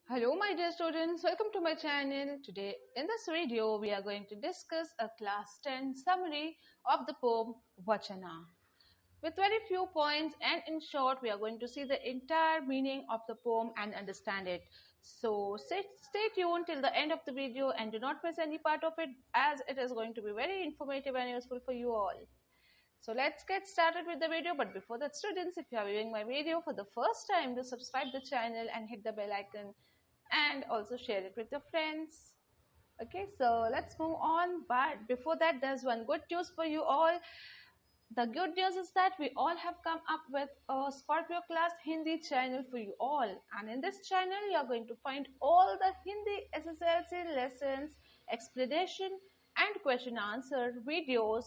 Hello my dear students, welcome to my channel. Today in this video we are going to discuss a class 10 summary of the poem Vachana. With very few points and in short we are going to see the entire meaning of the poem and understand it. So stay tuned till the end of the video and do not miss any part of it as it is going to be very informative and useful for you all. So let's get started with the video. But before that, students, if you are viewing my video for the first time, do subscribe the channel and hit the bell icon and also share it with your friends. Okay, so let's move on. But before that, there's one good news for you all. The good news is that we all have come up with a Scorpio class Hindi channel for you all. And in this channel, you are going to find all the Hindi SSLC lessons, explanation and question answer videos.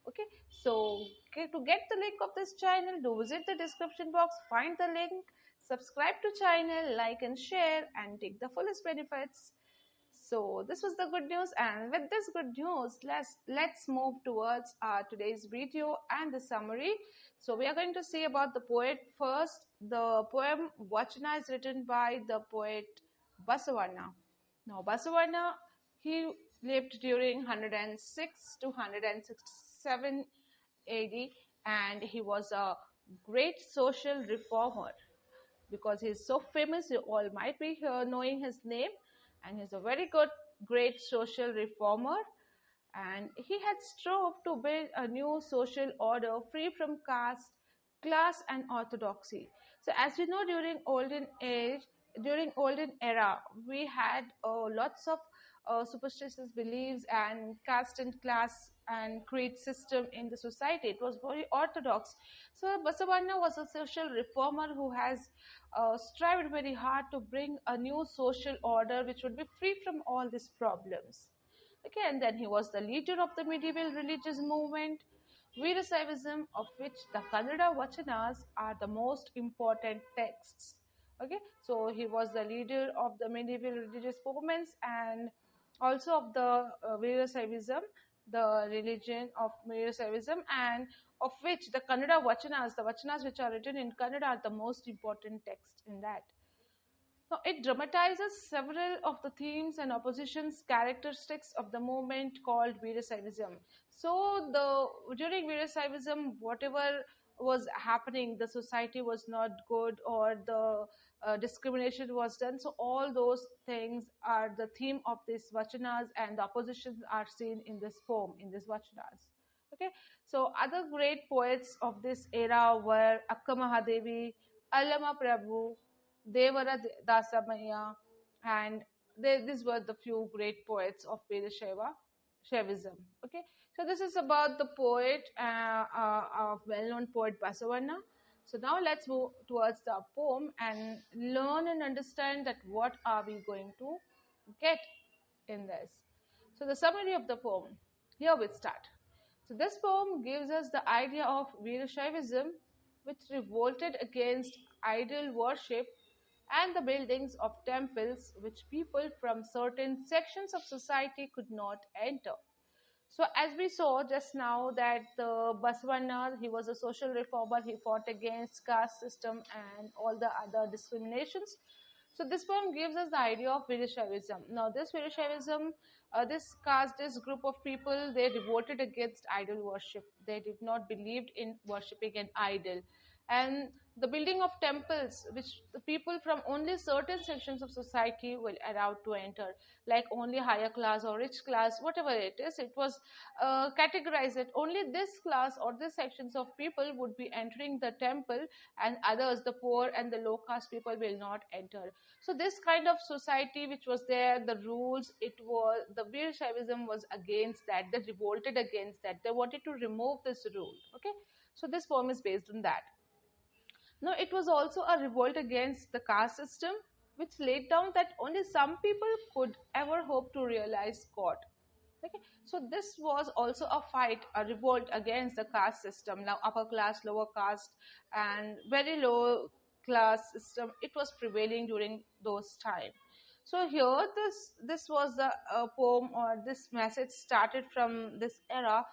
Okay, so to get the link of this channel, do visit the description box, find the link, subscribe to channel, like and share and take the fullest benefits. So this was the good news, and with this good news, let's move towards today's video and the summary. So we are going to see about the poet first. The poem Vachana is written by the poet Basavanna. Now Basavanna, he lived during 106 to 167 AD, and he was a great social reformer. Because he's so famous, you all might be knowing his name, and he's a very great social reformer, and he had strove to build a new social order free from caste, class and orthodoxy. So as we know, during olden era, we had lots of superstitious beliefs and caste and class and creed system in the society. It was very orthodox. So Basavanna was a social reformer who has strived very hard to bring a new social order which would be free from all these problems. Okay, and then he was the leader of the medieval religious movement, Veerasaivism, of which the Kannada Vachanas are the most important texts. Okay, so he was the leader of the medieval religious movements and also of the Veerasaivism, the religion of Veerasaivism, and of which the Kannada Vachanas, the Vachanas which are written in Kannada, are the most important text in that. Now, it dramatizes several of the themes and opposition's characteristics of the movement called Veerasaivism. So, during Veerasaivism, whatever was happening, the society was not good or the discrimination was done. So, all those things are the theme of these vachanas, and the oppositions are seen in this poem, in these vachanas. Okay, so other great poets of this era were Akka Mahadevi, Allama Prabhu, Devara Dasamaya, and these were the few great poets of Shaivism. Okay, so this is about the poet, well-known poet Basavanna. So now let's move towards the poem and learn and understand that what are we going to get in this. So the summary of the poem. Here we start. So this poem gives us the idea of Veerashaivism, which revolted against idol worship and the buildings of temples which people from certain sections of society could not enter. So as we saw just now that the Basavanna, he was a social reformer, he fought against caste system and all the other discriminations. So this poem gives us the idea of Veerashaivism. Now this Veerashaivism, this group of people, they revolted against idol worship. They did not believe in worshipping an idol. And the building of temples, which the people from only certain sections of society were allowed to enter, like only higher class or rich class, whatever it is, it was categorized that only this class or this sections of people would be entering the temple, and others, the poor and the low caste people, will not enter. So this kind of society which was there, the rules, it was, the Veerashaivism was against that. They revolted against that. They wanted to remove this rule. Okay, so this poem is based on that. Now, it was also a revolt against the caste system, which laid down that only some people could ever hope to realize God. Okay, so this was also a fight, a revolt against the caste system. Now, upper class, lower caste, and very low class system, it was prevailing during those times. So here, this was the poem, or this message started from this era,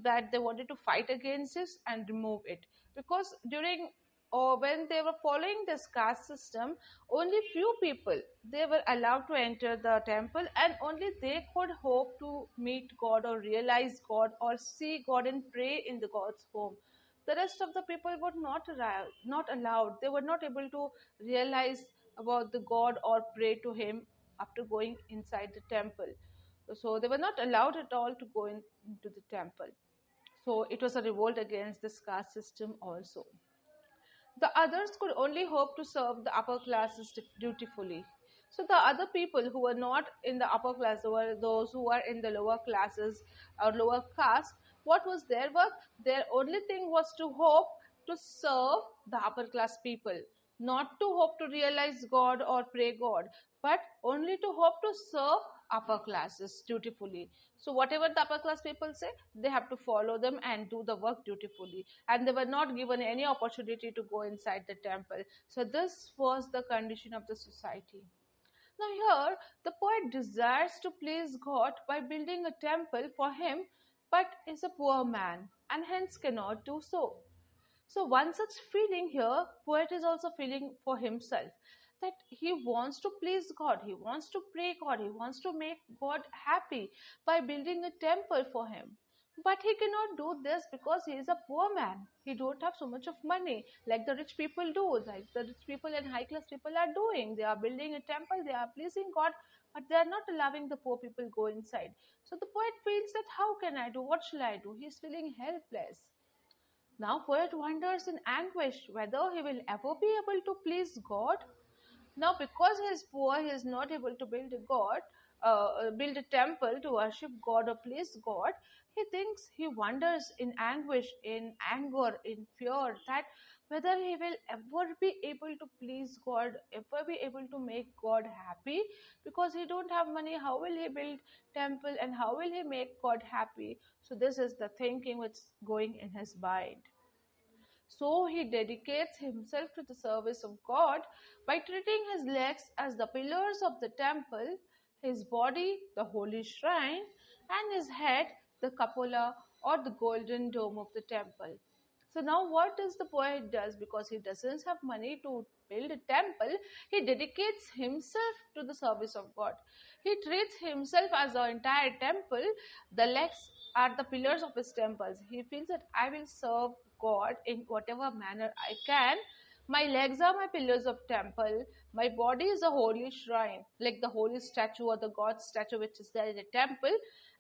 that they wanted to fight against this and remove it, because during or when they were following this caste system, only few people they were allowed to enter the temple, and only they could hope to meet God or realize God or see God and pray in the God's home. The rest of the people were not allowed. They were not able to realize about the God or pray to him after going inside the temple. So they were not allowed at all to go into the temple. So it was a revolt against this caste system also. The others could only hope to serve the upper classes dutifully. So the other people who were not in the upper class, were those who were in the lower classes or lower caste, what was their work? Their only thing was to hope to serve the upper class people, not to hope to realize God or pray God, but only to hope to serve upper classes dutifully. So whatever the upper class people say, they have to follow them and do the work dutifully, and they were not given any opportunity to go inside the temple. So this was the condition of the society. Now here the poet desires to please God by building a temple for him, but is a poor man and hence cannot do so. So one such feeling here, poet is also feeling for himself, that he wants to please God, he wants to pray God, he wants to make God happy by building a temple for him. But he cannot do this because he is a poor man. He don't have so much of money like the rich people do, like the rich people and high class people are doing. They are building a temple, they are pleasing God, but they are not allowing the poor people go inside. So the poet feels that how can I do? What shall I do? He is feeling helpless. Now poet wonders in anguish whether he will ever be able to please God. Now because he is poor, he is not able to build a temple to worship God or please God. He thinks, he wonders in anguish, in anger, in fear, that whether he will ever be able to please God, ever be able to make God happy, because he don't have money. How will he build temple and how will he make God happy? So this is the thinking which is going in his mind. So he dedicates himself to the service of God by treating his legs as the pillars of the temple, his body the holy shrine, and his head the cupola or the golden dome of the temple. So now what does the poet does? Because he doesn't have money to build a temple, he dedicates himself to the service of God. He treats himself as the entire temple. The legs are the pillars of his temples. He feels that I will serve God in whatever manner I can. My legs are my pillars of temple. My body is a holy shrine, like the holy statue or the God statue which is there in the temple.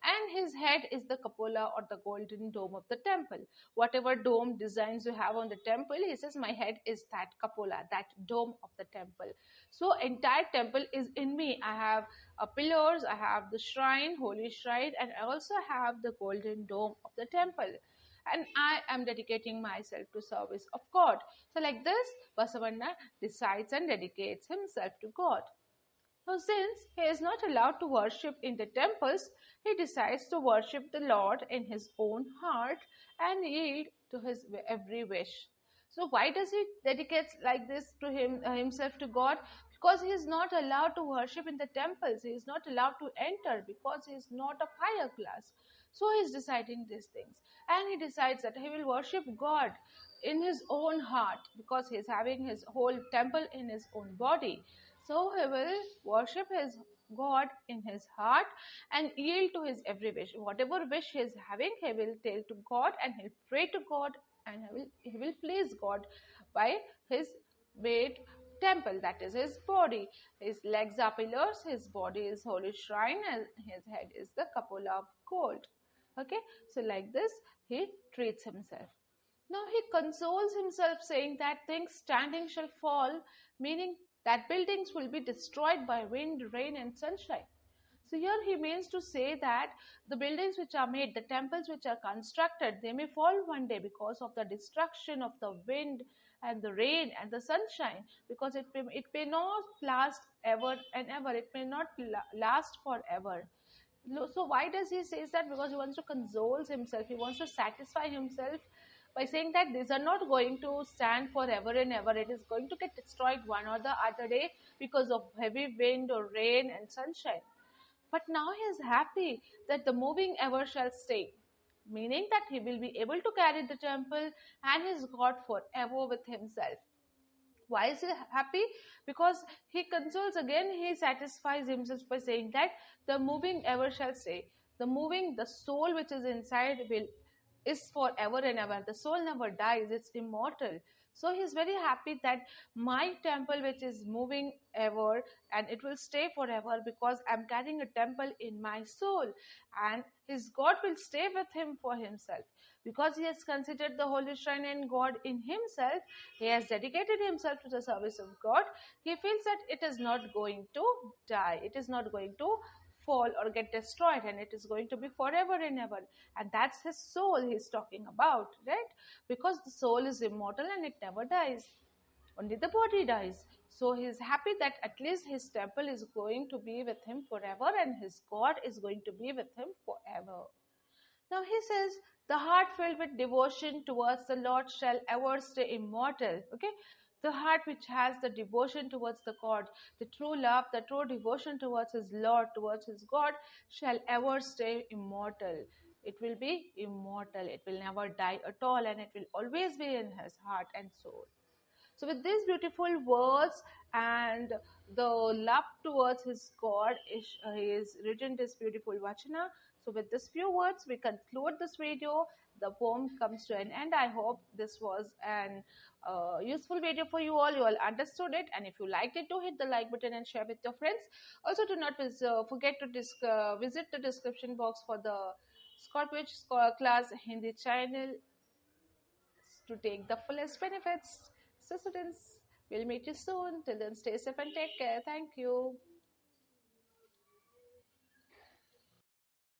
And his head is the cupola or the golden dome of the temple. Whatever dome designs you have on the temple, he says, my head is that cupola, that dome of the temple. So entire temple is in me. I have pillars, I have the shrine, holy shrine, and I also have the golden dome of the temple, and I am dedicating myself to service of God. So like this, Basavanna decides and dedicates himself to God. Now since he is not allowed to worship in the temples, he decides to worship the Lord in his own heart and yield to his every wish. So why does he dedicate like this to himself to God? Because he is not allowed to worship in the temples. He is not allowed to enter because he is not of higher class. So he is deciding these things, and he decides that he will worship God in his own heart because he is having his whole temple in his own body. So he will worship his God in his heart and yield to his every wish. Whatever wish he is having, he will tell to God and he'll pray to God, and he will please God by his made temple, that is his body. His legs are pillars, his body is holy shrine, and his head is the cupola of gold. Okay, so like this he treats himself. Now he consoles himself saying that things standing shall fall, meaning that buildings will be destroyed by wind, rain and sunshine. So here he means to say that the buildings which are made, the temples which are constructed, they may fall one day because of the destruction of the wind and the rain and the sunshine, because it may not last ever and ever, it may not last forever. So why does he say that? Because he wants to console himself, he wants to satisfy himself by saying that these are not going to stand forever and ever. It is going to get destroyed one or the other day because of heavy wind or rain and sunshine. But now he is happy that the moving ever shall stay. meaning that he will be able to carry the temple and his God forever with himself. Why is he happy? Because he consoles again, he satisfies himself by saying that the moving ever shall stay. The soul which is inside will is forever and ever. The soul never dies, it's immortal. So he's very happy that my temple which is moving ever and it will stay forever because I'm carrying a temple in my soul, and his God will stay with him for himself because he has considered the holy shrine and God in himself. He has dedicated himself to the service of God. He feels that it is not going to die, it is not going to fall or get destroyed, and it is going to be forever and ever. And that's his soul he's talking about, right? Because the soul is immortal and it never dies, only the body dies. So he's happy that at least his temple is going to be with him forever and his God is going to be with him forever. Now he says, the heart filled with devotion towards the Lord shall ever stay immortal. Okay? The heart which has the devotion towards the God, the true love, the true devotion towards his Lord, towards his God, shall ever stay immortal. It will be immortal. It will never die at all, and it will always be in his heart and soul. So, with these beautiful words and the love towards his God, he is written this beautiful Vachana. So, with these few words, we conclude this video. The poem comes to an end. I hope this was an useful video for you all. You all understood it, and if you liked it, do hit the like button and share with your friends. Also, do not forget to visit the description box for the Scorpio class Hindi channel to take the fullest benefits. So students, we'll meet you soon. Till then, stay safe and take care. Thank you.